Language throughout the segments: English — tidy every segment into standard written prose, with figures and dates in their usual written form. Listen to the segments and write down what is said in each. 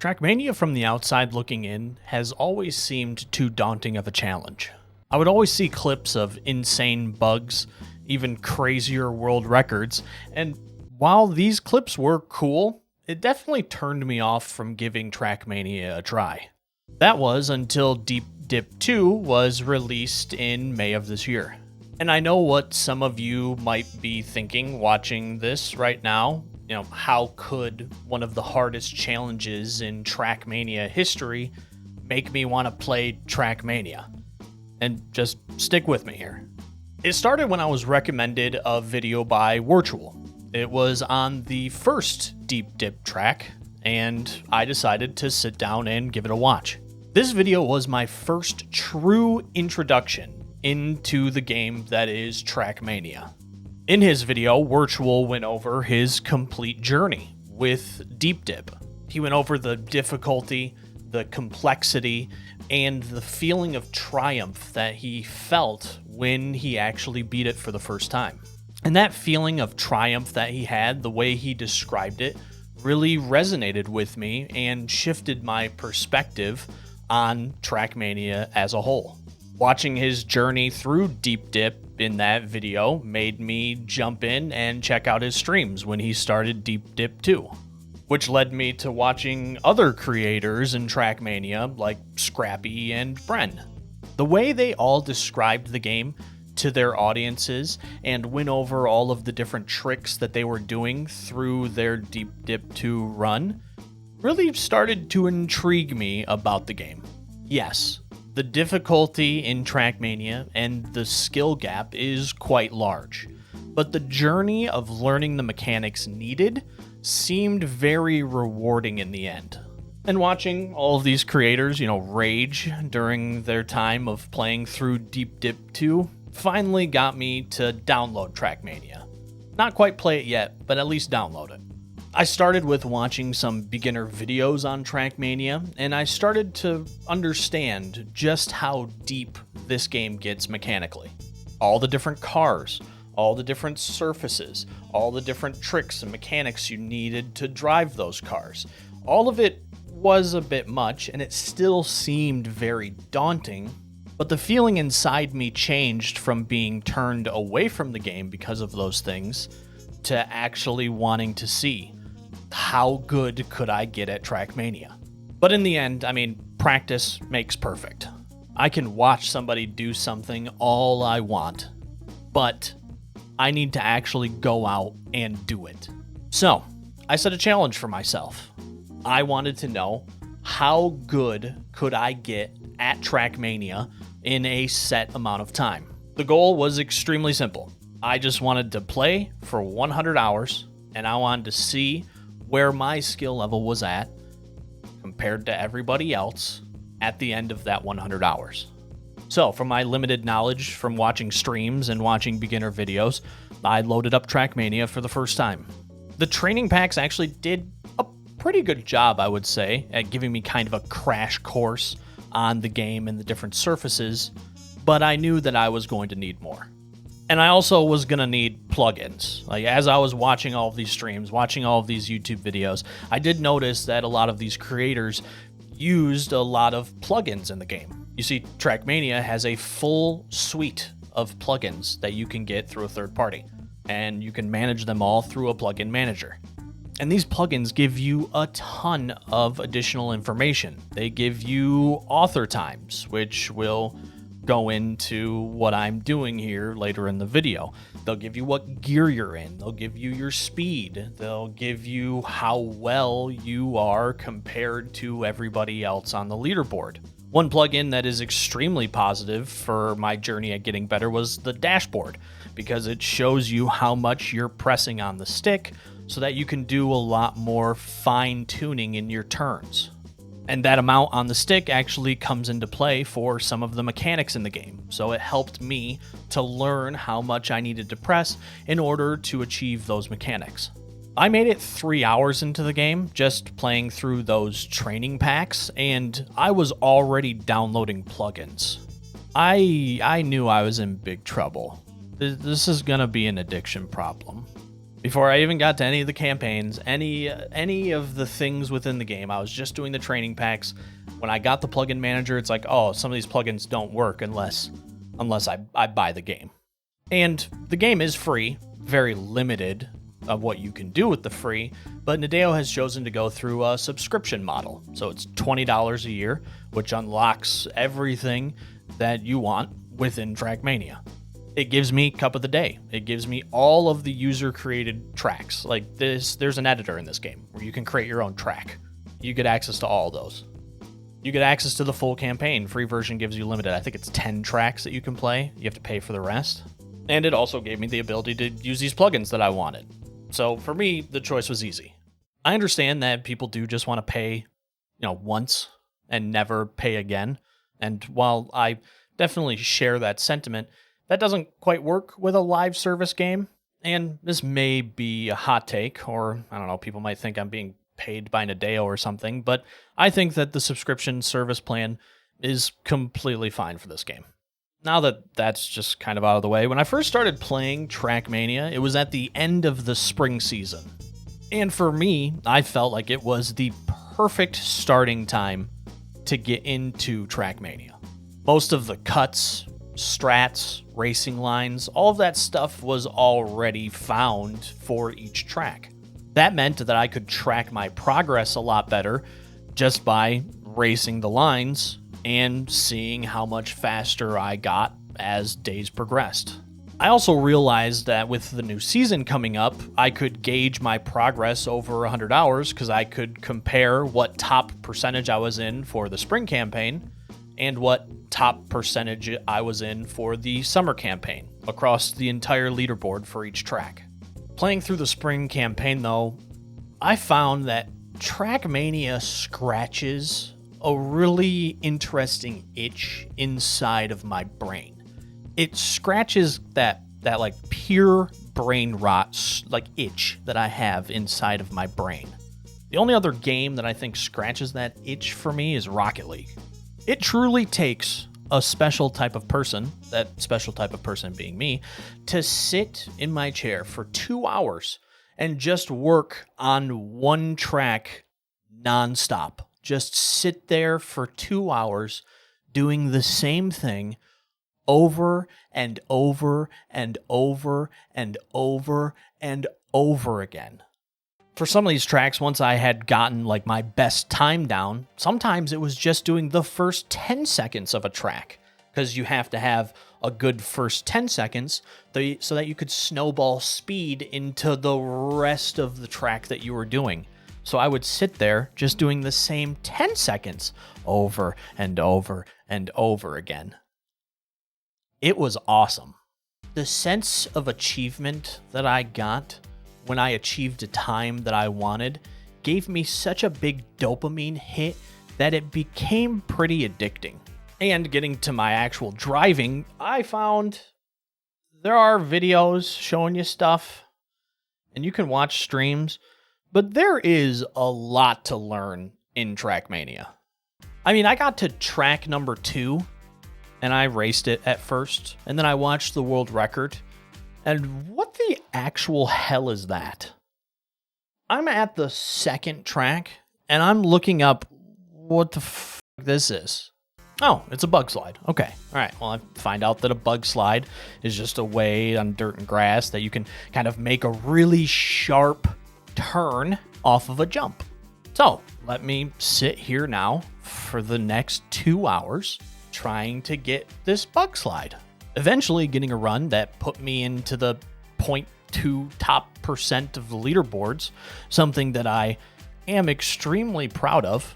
TrackMania from the outside looking in has always seemed too daunting of a challenge. I would always see clips of insane bugs, even crazier world records, and while these clips were cool, it definitely turned me off from giving TrackMania a try. That was until Deep Dip 2 was released in May of this year. And I know what some of you might be thinking watching this right now. How could one of the hardest challenges in TrackMania history make me want to play TrackMania? And just stick with me here. It started when I was recommended a video by Virtual. It was on the first Deep Dip track, and I decided to sit down and give it a watch. This video was my first true introduction into the game that is TrackMania. In his video, Virtual went over his complete journey with Deep Dip. He went over the difficulty, the complexity, and the feeling of triumph that he felt when he actually beat it for the first time. And that feeling of triumph that he had, the way he described it, really resonated with me and shifted my perspective on TrackMania as a whole. Watching his journey through Deep Dip in that video made me jump in and check out his streams when he started Deep Dip 2, which led me to watching other creators in TrackMania like Scrappy and Bren. The way they all described the game to their audiences and went over all of the different tricks that they were doing through their Deep Dip 2 run really started to intrigue me about the game. Yes, the difficulty in TrackMania and the skill gap is quite large, but the journey of learning the mechanics needed seemed very rewarding in the end. And watching all of these creators, rage during their time of playing through Deep Dip 2 finally got me to download TrackMania. Not quite play it yet, but at least download it. I started with watching some beginner videos on TrackMania, and I started to understand just how deep this game gets mechanically. All the different cars, all the different surfaces, all the different tricks and mechanics you needed to drive those cars. All of it was a bit much, and it still seemed very daunting, but the feeling inside me changed from being turned away from the game because of those things to actually wanting to see how good could I get at TrackMania. But in the end, practice makes perfect. I can watch somebody do something all I want, but I need to actually go out and do it. So, I set a challenge for myself. I wanted to know how good could I get at TrackMania in a set amount of time. The goal was extremely simple. I just wanted to play for 100 hours, and I wanted to see where my skill level was at compared to everybody else at the end of that 100 hours. So, from my limited knowledge from watching streams and watching beginner videos, I loaded up TrackMania for the first time. The training packs actually did a pretty good job, I would say, at giving me kind of a crash course on the game and the different surfaces, but I knew that I was going to need more. And I also was going to need plugins. As I was watching all of these streams, watching all of these YouTube videos, I did notice that a lot of these creators used a lot of plugins in the game. You see, TrackMania has a full suite of plugins that you can get through a third party, and you can manage them all through a plugin manager. And these plugins give you a ton of additional information. They give you author times, which will go into what I'm doing here later in the video. They'll give you what gear you're in. They'll give you your speed. They'll give you how well you are compared to everybody else on the leaderboard. One plugin that is extremely positive for my journey at getting better was the dashboard, because it shows you how much you're pressing on the stick so that you can do a lot more fine-tuning in your turns. And that amount on the stick actually comes into play for some of the mechanics in the game, so it helped me to learn how much I needed to press in order to achieve those mechanics. I made it 3 hours into the game just playing through those training packs, and I was already downloading plugins. I knew I was in big trouble. This is gonna be an addiction problem. Before I even got to any of the campaigns, any of the things within the game, I was just doing the training packs. When I got the plugin manager, it's like, oh, some of these plugins don't work unless I buy the game. And the game is free, very limited of what you can do with the free, but Nadeo has chosen to go through a subscription model. So it's $20 a year, which unlocks everything that you want within TrackMania. It gives me Cup of the Day. It gives me all of the user-created tracks. Like this, there's an editor in this game where you can create your own track. You get access to all those. You get access to the full campaign. Free version gives you limited. I think it's 10 tracks that you can play. You have to pay for the rest. And it also gave me the ability to use these plugins that I wanted. So for me, the choice was easy. I understand that people do just want to pay, once and never pay again. And while I definitely share that sentiment, that doesn't quite work with a live service game. And this may be a hot take, or I don't know, people might think I'm being paid by Nadeo or something, but I think that the subscription service plan is completely fine for this game. Now that that's just kind of out of the way, when I first started playing TrackMania, it was at the end of the spring season. And for me, I felt like it was the perfect starting time to get into TrackMania. Most of the cuts, strats, racing lines, all of that stuff was already found for each track. That meant that I could track my progress a lot better just by racing the lines and seeing how much faster I got as days progressed. I also realized that with the new season coming up, I could gauge my progress over 100 hours because I could compare what top percentage I was in for the spring campaign and what top percentage I was in for the summer campaign across the entire leaderboard for each track. Playing through the spring campaign, though, I found that TrackMania scratches a really interesting itch inside of my brain. It scratches that like pure brain rot like itch that I have inside of my brain. The only other game that I think scratches that itch for me is Rocket League. It truly takes a special type of person, that special type of person being me, to sit in my chair for 2 hours and just work on one track nonstop. Just sit there for 2 hours doing the same thing over and over and over and over and over again. For some of these tracks, once I had gotten like my best time down, sometimes it was just doing the first 10 seconds of a track, because you have to have a good first 10 seconds so that you could snowball speed into the rest of the track that you were doing. So I would sit there just doing the same 10 seconds over and over and over again. It was awesome. The sense of achievement that I got when I achieved a time that I wanted gave me such a big dopamine hit that it became pretty addicting. And getting to my actual driving, I found there are videos showing you stuff, and you can watch streams, but there is a lot to learn in TrackMania. I mean, I got to track number 2, and I raced it at first, and then I watched the world record, and what the actual hell is that? I'm at the second track, and I'm looking up what the f*** this is. Oh, it's a bug slide. Okay. All right. Well, I find out that a bug slide is just a way on dirt and grass that you can kind of make a really sharp turn off of a jump. So let me sit here now for the next 2 hours trying to get this bug slide. Eventually getting a run that put me into the 0.2 top percent of the leaderboards, something that I am extremely proud of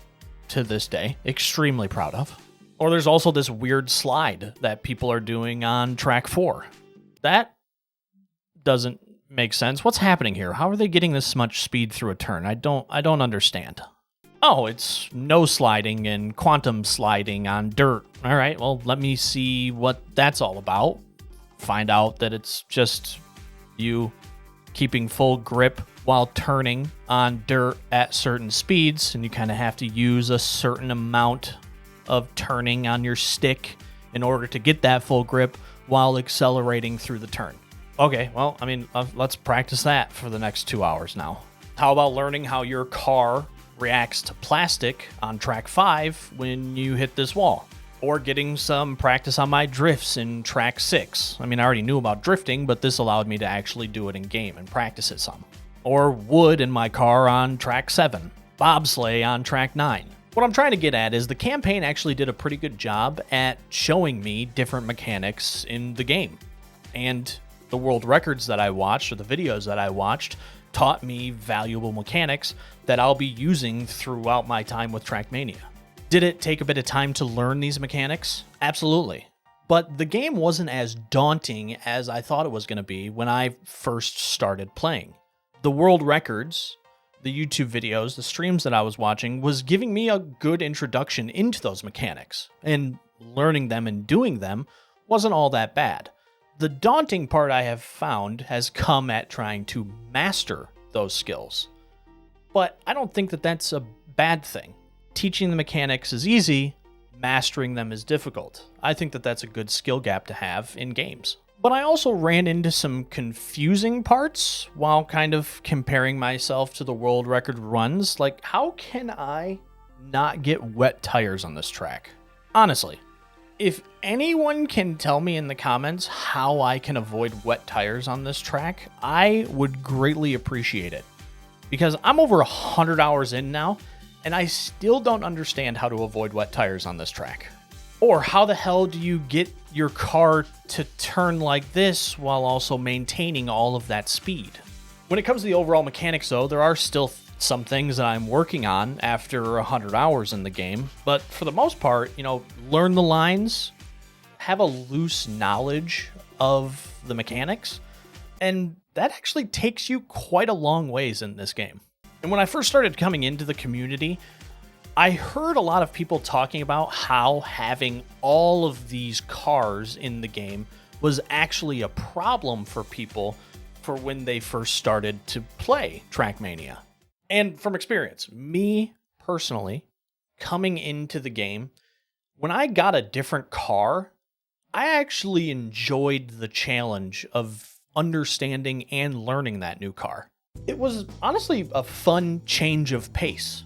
to this day. Extremely proud of. Or there's also this weird slide that people are doing on track 4. That doesn't make sense. What's happening here? How are they getting this much speed through a turn? I don't understand. Oh, it's no sliding and quantum sliding on dirt. All right, well, let me see what that's all about. Find out that it's just you keeping full grip while turning on dirt at certain speeds, and you kind of have to use a certain amount of turning on your stick in order to get that full grip while accelerating through the turn. Okay, well, I mean, let's practice that for the next 2 hours now. How about learning how your car reacts to plastic on track 5 when you hit this wall? Or getting some practice on my drifts in track 6. I mean, I already knew about drifting, but this allowed me to actually do it in game and practice it some. Or wood in my car on track 7. Bobsleigh on track 9. What I'm trying to get at is the campaign actually did a pretty good job at showing me different mechanics in the game. And the world records that I watched, or the videos that I watched, taught me valuable mechanics that I'll be using throughout my time with TrackMania. Did it take a bit of time to learn these mechanics? Absolutely. But the game wasn't as daunting as I thought it was going to be when I first started playing. The world records, the YouTube videos, the streams that I was watching was giving me a good introduction into those mechanics, and learning them and doing them wasn't all that bad. The daunting part I have found has come at trying to master those skills. But I don't think that that's a bad thing. Teaching the mechanics is easy, mastering them is difficult. I think that that's a good skill gap to have in games. But I also ran into some confusing parts while kind of comparing myself to the world record runs. Like, how can I not get wet tires on this track? Honestly. If anyone can tell me in the comments how I can avoid wet tires on this track, I would greatly appreciate it. Because I'm over 100 hours in now, and I still don't understand how to avoid wet tires on this track. Or how the hell do you get your car to turn like this while also maintaining all of that speed? When it comes to the overall mechanics though, there are still some things that I'm working on after 100 hours in the game, but for the most part, learn the lines, have a loose knowledge of the mechanics, and that actually takes you quite a long ways in this game. And when I first started coming into the community, I heard a lot of people talking about how having all of these cars in the game was actually a problem for people for when they first started to play TrackMania. And from experience, me personally, coming into the game, when I got a different car, I actually enjoyed the challenge of understanding and learning that new car. It was honestly a fun change of pace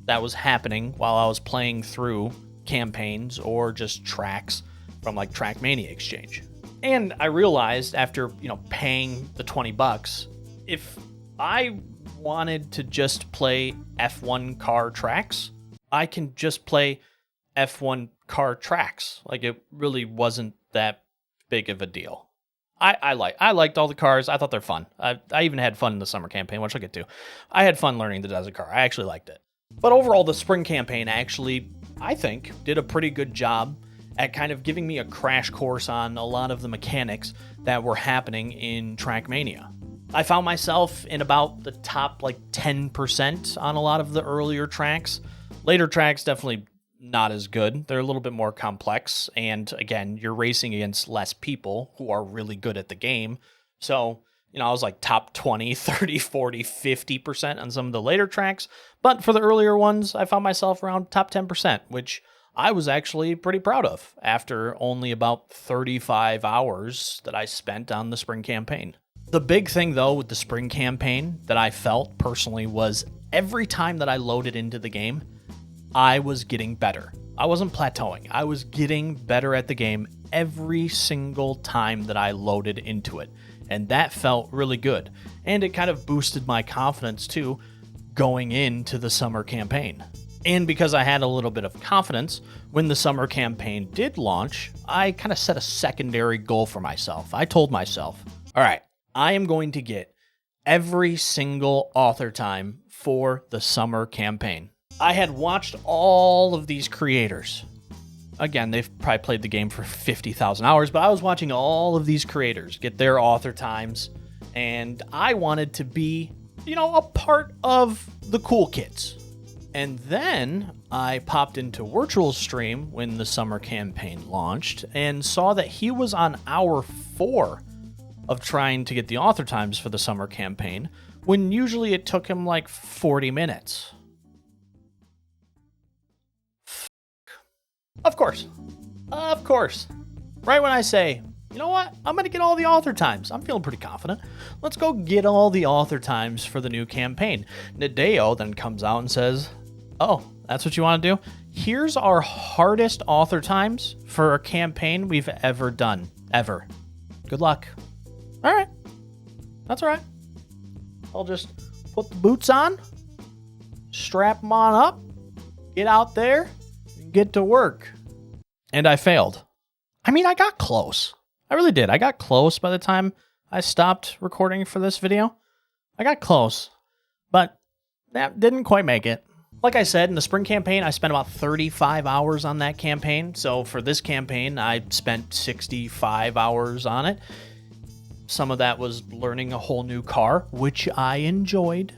that was happening while I was playing through campaigns or just tracks from like TrackMania Exchange. And I realized after, paying the $20, if I wanted to just play F1 car tracks, I can just play F1 car tracks. Like, it really wasn't that big of a deal. I liked all the cars. I thought they're fun. I even had fun in the summer campaign, which I'll get to. I had fun learning the desert car. I actually liked it. But overall, the spring campaign actually, I think, did a pretty good job at kind of giving me a crash course on a lot of the mechanics that were happening in TrackMania. I found myself in about the top 10% on a lot of the earlier tracks. Later tracks, definitely not as good. They're a little bit more complex. And again, you're racing against less people who are really good at the game. So, I was like top 20, 30, 40, 50% on some of the later tracks. But for the earlier ones, I found myself around top 10%, which I was actually pretty proud of after only about 35 hours that I spent on the spring campaign. The big thing, though, with the spring campaign that I felt personally was every time that I loaded into the game, I was getting better. I wasn't plateauing. I was getting better at the game every single time that I loaded into it. And that felt really good. And it kind of boosted my confidence, too, going into the summer campaign. And because I had a little bit of confidence, when the summer campaign did launch, I kind of set a secondary goal for myself. I told myself, all right, I am going to get every single author time for the summer campaign. I had watched all of these creators. Again, they've probably played the game for 50,000 hours, but I was watching all of these creators get their author times, and I wanted to be, a part of the cool kids. And then I popped into Virtual Stream when the summer campaign launched and saw that he was on hour 4 of trying to get the author times for the summer campaign, when usually it took him 40 minutes. Of course. Right when I say you know what? I'm going to get all the author times. I'm feeling pretty confident. Let's go get all the author times for the new campaign. Nadeo then comes out and says, oh, that's what you want to do? Here's our hardest author times for a campaign we've ever done. Ever. Good luck. All right. That's all right. I'll just put the boots on, strap them on up, get out there, and get to work. And I failed. I mean, I got close. I really did. I got close by the time I stopped recording for this video. I got close, but that didn't quite make it. Like I said, in the spring campaign, I spent about 35 hours on that campaign. So for this campaign, I spent 65 hours on it. Some of that was learning a whole new car, which I enjoyed.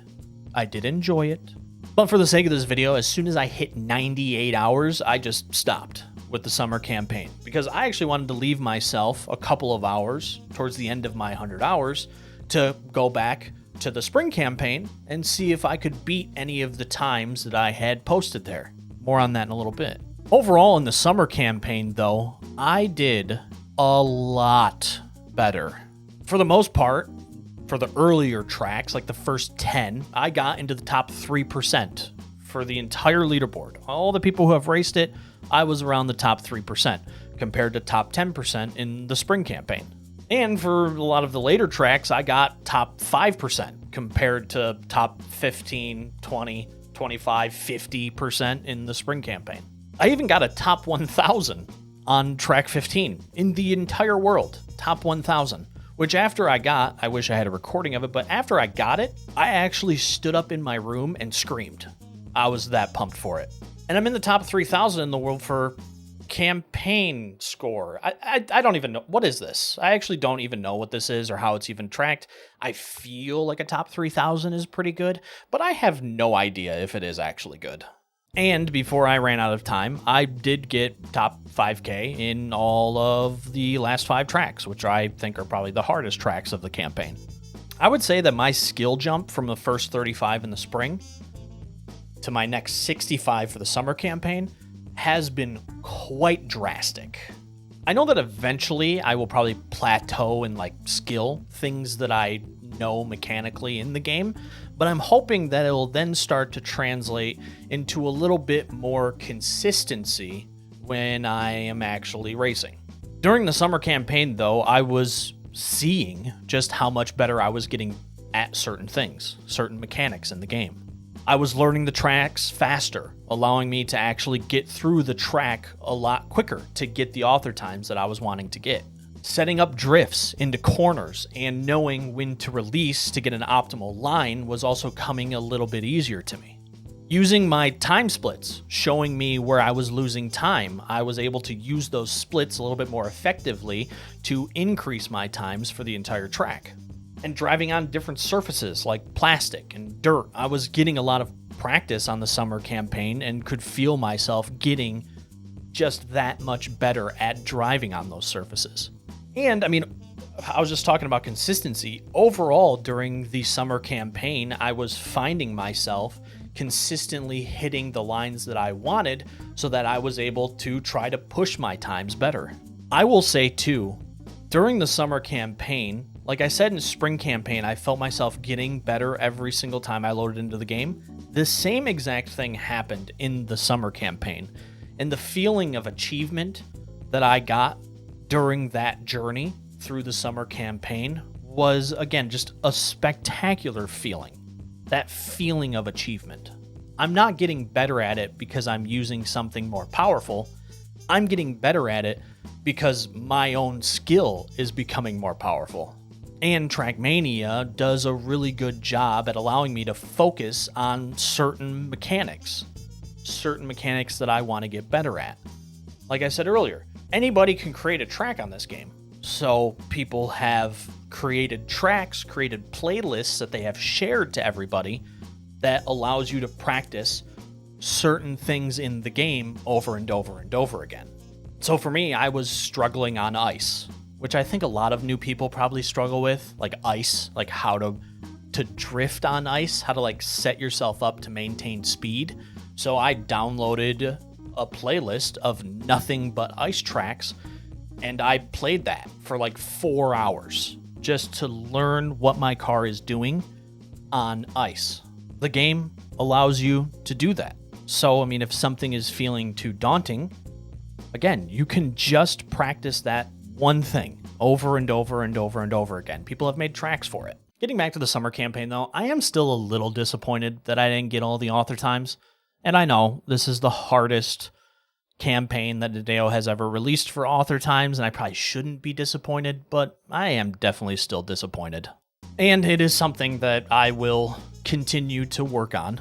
I did enjoy it. But for the sake of this video, as soon as I hit 98 hours, I just stopped with the summer campaign because I actually wanted to leave myself a couple of hours towards the end of my 100 hours to go back to the spring campaign and see if I could beat any of the times that I had posted there. More on that in a little bit. Overall, in the summer campaign, though, I did a lot better. For the most part, for the earlier tracks, like the first 10, I got into the top 3% for the entire leaderboard. All the people who have raced it, I was around the top 3% compared to top 10% in the spring campaign. And for a lot of the later tracks, I got top 5% compared to top 15, 20, 25, 50% in the spring campaign. I even got a top 1,000 on track 15 in the entire world, top 1,000. Which after I got, I wish I had a recording of it, but after I got it, I actually stood up in my room and screamed. I was that pumped for it. And I'm in the top 3,000 in the world for campaign score. I don't even know. What is this? I actually don't even know what this is or how it's even tracked. I feel like a top 3,000 is pretty good, but I have no idea if it is actually good. And before I ran out of time, I did get top 5K in all of the last 5 tracks, which I think are probably the hardest tracks of the campaign. I would say that my skill jump from the first 35 in the spring to my next 65 for the summer campaign has been quite drastic. I know that eventually I will probably plateau in like skill, things that I know mechanically in the game, but I'm hoping that it will then start to translate into a little bit more consistency when I am actually racing. During the summer campaign, though, I was seeing just how much better I was getting at certain things, certain mechanics in the game. I was learning the tracks faster, allowing me to actually get through the track a lot quicker to get the author times that I was wanting to get. Setting up drifts into corners and knowing when to release to get an optimal line was also coming a little bit easier to me. Using my time splits, showing me where I was losing time, I was able to use those splits a little bit more effectively to increase my times for the entire track. And driving on different surfaces like plastic and dirt, I was getting a lot of practice on the summer campaign and could feel myself getting just that much better at driving on those surfaces. And I mean, I was just talking about consistency. Overall, during the summer campaign, I was finding myself consistently hitting the lines that I wanted so that I was able to try to push my times better. I will say too, during the summer campaign, like I said in spring campaign, I felt myself getting better every single time I loaded into the game. The same exact thing happened in the summer campaign. And the feeling of achievement that I got during that journey through the summer campaign was, again, just a spectacular feeling. That feeling of achievement. I'm not getting better at it because I'm using something more powerful. I'm getting better at it because my own skill is becoming more powerful. And TrackMania does a really good job at allowing me to focus on certain mechanics that I want to get better at. Like I said earlier, anybody can create a track on this game. So people have created tracks, created playlists that they have shared to everybody that allows you to practice certain things in the game over and over and over again. So for me, I was struggling on ice, which I think a lot of new people probably struggle with, like ice, like how to drift on ice, how to like set yourself up to maintain speed. So I downloaded a playlist of nothing but ice tracks And I played that for like 4 hours just to learn what my car is doing on ice. The game allows you to do that. So, I mean, if something is feeling too daunting, again, you can just practice that one thing over and over and over and over again. People have made tracks for it. Getting back to the summer campaign, though, I am still a little disappointed that I didn't get all the author times. And I know this is the hardest campaign that Nadeo has ever released for author times, and I probably shouldn't be disappointed, but I am definitely still disappointed. And it is something that I will continue to work on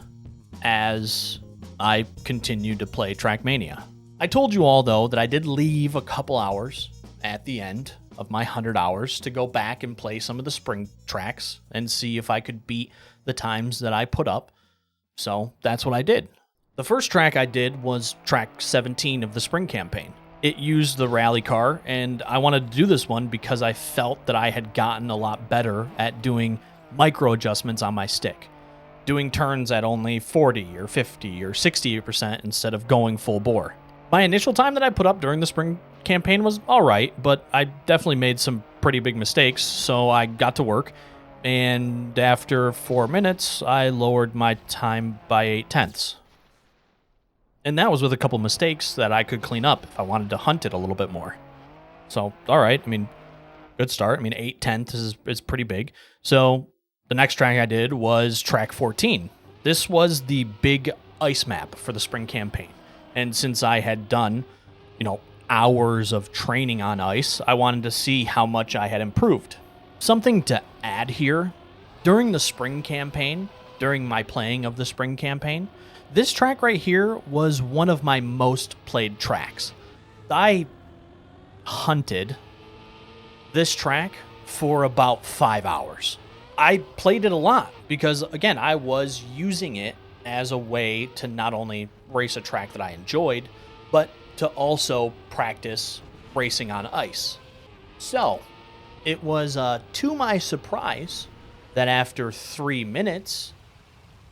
as I continue to play TrackMania. I told you all, though, that I did leave a couple hours at the end of my 100 hours to go back and play some of the spring tracks and see if I could beat the times that I put up. So that's what I did. The first track I did was track 17 of the spring campaign. It used the rally car, and I wanted to do this one because I felt that I had gotten a lot better at doing micro adjustments on my stick, doing turns at only 40 or 50 or 60% instead of going full bore. My initial time that I put up during the spring campaign was alright, but I definitely made some pretty big mistakes, so I got to work, and after 4 minutes, I lowered my time by 8/10. And that was with a couple mistakes that I could clean up if I wanted to hunt it a little bit more. So, alright, I mean, good start. I mean, 8/10 is pretty big. So, the next track I did was track 14. This was the big ice map for the spring campaign. And since I had done, hours of training on ice, I wanted to see how much I had improved. Something to add here, during the spring campaign, during my playing of the spring campaign, this track right here was one of my most played tracks. I hunted this track for about 5 hours. I played it a lot because, again, I was using it as a way to not only race a track that I enjoyed, but to also practice racing on ice. So, it was to my surprise that after 3 minutes,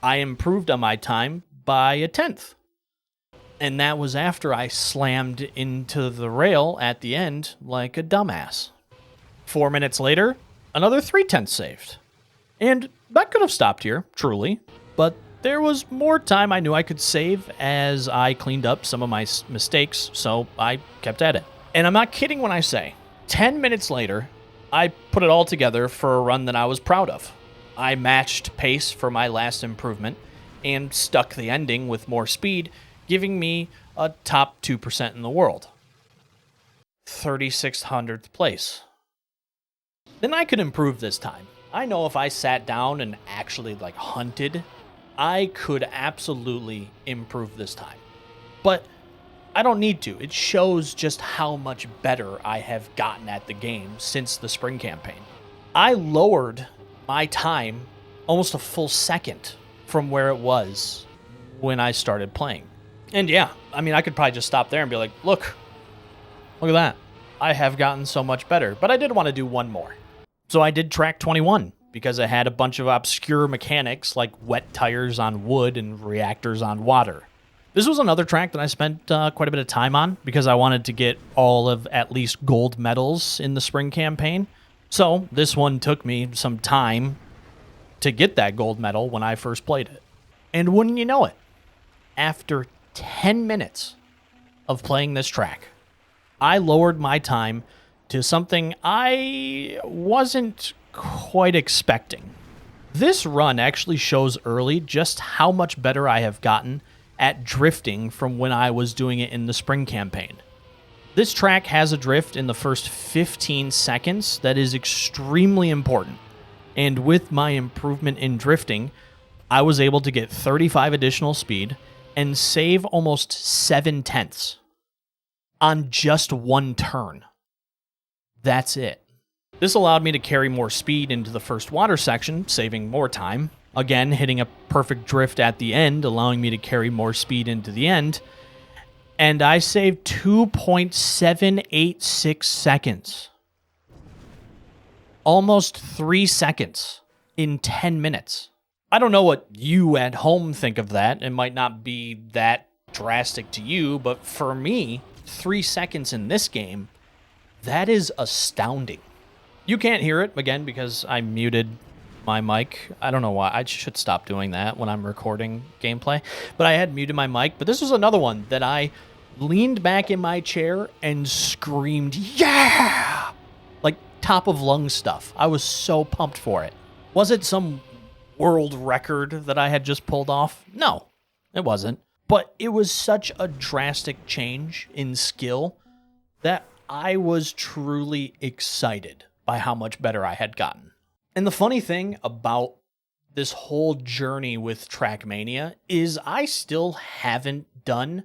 I improved on my time by 1/10. And that was after I slammed into the rail at the end like a dumbass. 4 minutes later, another 3/10 saved. And that could have stopped here, truly, but there was more time I knew I could save as I cleaned up some of my mistakes, so I kept at it. And I'm not kidding when I say, 10 minutes later, I put it all together for a run that I was proud of. I matched pace for my last improvement and stuck the ending with more speed, giving me a top 2% in the world. 3,600th place. Then I could improve this time. I know if I sat down and actually hunted, I could absolutely improve this time. But I don't need to. It shows just how much better I have gotten at the game since the spring campaign. I lowered my time almost a full second from where it was when I started playing. And yeah, I mean, I could probably just stop there and be like, look at that. I have gotten so much better. But I did want to do one more. So I did track 21. Because it had a bunch of obscure mechanics like wet tires on wood and reactors on water. This was another track that I spent quite a bit of time on because I wanted to get all of at least gold medals in the spring campaign. So this one took me some time to get that gold medal when I first played it. And wouldn't you know it, after 10 minutes of playing this track, I lowered my time to something I wasn't quite expecting. This run actually shows early just how much better I have gotten at drifting from when I was doing it in the spring campaign. This track has a drift in the first 15 seconds that is extremely important. And with my improvement in drifting, I was able to get 35 additional speed and save almost 7/10 on just one turn. That's it. This allowed me to carry more speed into the first water section, saving more time. Again, hitting a perfect drift at the end, allowing me to carry more speed into the end. And I saved 2.786 seconds. Almost 3 seconds in 10 minutes. I don't know what you at home think of that. It might not be that drastic to you, but for me, 3 seconds in this game That is astounding. You can't hear it, again, because I muted my mic. I don't know why. I should stop doing that when I'm recording gameplay. But I had muted my mic. But this was another one that I leaned back in my chair and screamed, yeah! Like top of lung stuff. I was so pumped for it. Was it some world record that I had just pulled off? No, it wasn't. But it was such a drastic change in skill that I was truly excited by how much better I had gotten. And the funny thing about this whole journey with TrackMania is I still haven't done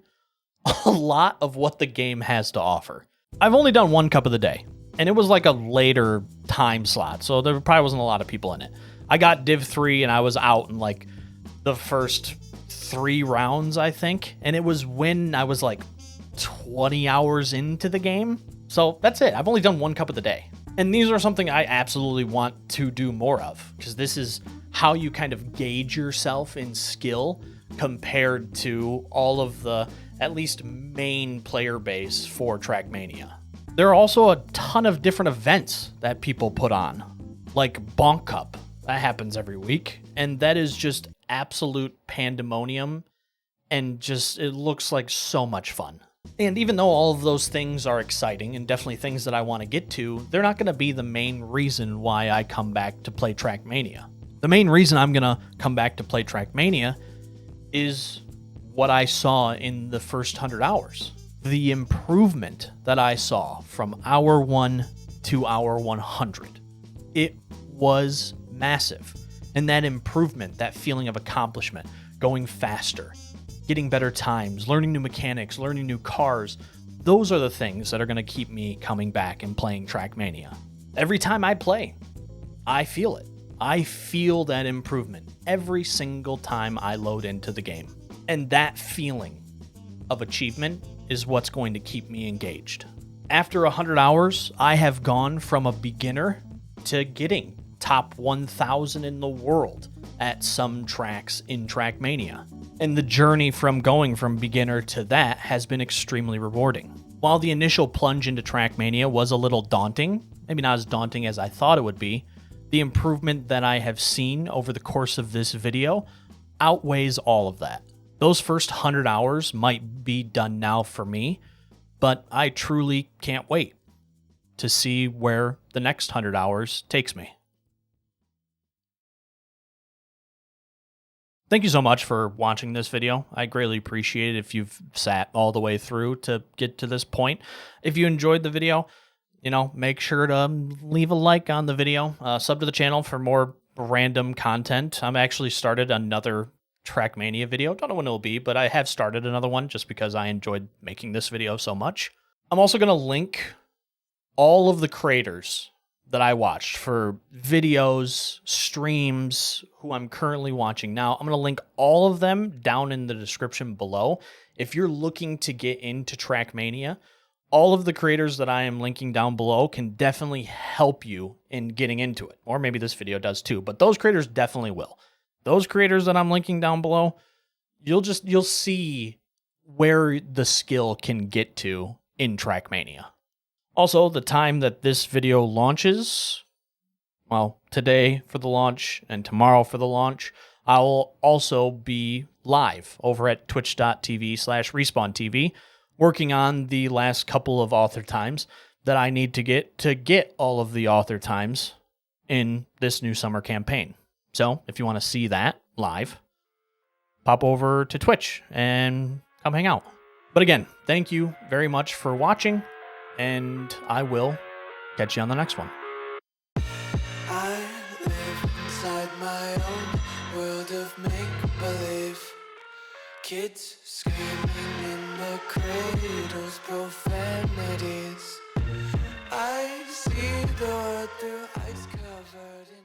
a lot of what the game has to offer. I've only done one cup of the day, and it was like a later time slot, so there probably wasn't a lot of people in it. I got Div 3 and I was out in like the first 3 rounds, I think, and it was when I was like 20 hours into the game. So that's it. I've only done one cup of the day. And these are something I absolutely want to do more of, because this is how you kind of gauge yourself in skill compared to all of the, at least main player base for TrackMania. There are also a ton of different events that people put on, like Bonk Cup. That happens every week, and that is just absolute pandemonium, and just, it looks like so much fun. And even though all of those things are exciting and definitely things that I want to get to, they're not going to be the main reason why I come back to play TrackMania. The main reason I'm going to come back to play TrackMania is what I saw in the first 100 hours. The improvement that I saw from hour 1 to hour 100. It was massive. And that improvement, that feeling of accomplishment, going faster, getting better times, learning new mechanics, learning new cars, those are the things that are going to keep me coming back and playing TrackMania. Every time I play, I feel it. I feel that improvement every single time I load into the game. And that feeling of achievement is what's going to keep me engaged. After 100 hours, I have gone from a beginner to getting top 1,000 in the world at some tracks in TrackMania. And the journey from going from beginner to that has been extremely rewarding. While the initial plunge into TrackMania was a little daunting, maybe not as daunting as I thought it would be, the improvement that I have seen over the course of this video outweighs all of that. Those first 100 hours might be done now for me, but I truly can't wait to see where the next 100 hours takes me. Thank you so much for watching this video. I greatly appreciate it if you've sat all the way through to get to this point. If you enjoyed the video, make sure to leave a like on the video, sub to the channel for more random content. I'm actually started another TrackMania video. Don't know when it'll be, but I have started another one just because I enjoyed making this video so much. I'm also going to link all of the creators that I watched for videos, streams, who I'm currently watching now. I'm going to link all of them down in the description below. If you're looking to get into TrackMania, all of the creators that I am linking down below can definitely help you in getting into it. Or maybe this video does too, but those creators definitely will. Those creators that I'm linking down below, you'll see where the skill can get to in TrackMania. Also, the time that this video launches, well, today for the launch and tomorrow for the launch, I'll also be live over at twitch.tv/respawntv, working on the last couple of author times that I need to get all of the author times in this new summer campaign. So if you want to see that live, pop over to Twitch and come hang out. But again, thank you very much for watching, and I will catch you on the next one. I live inside my own world of make-believe. Kids screaming in the cradles, profanities. I see the world through ice covered in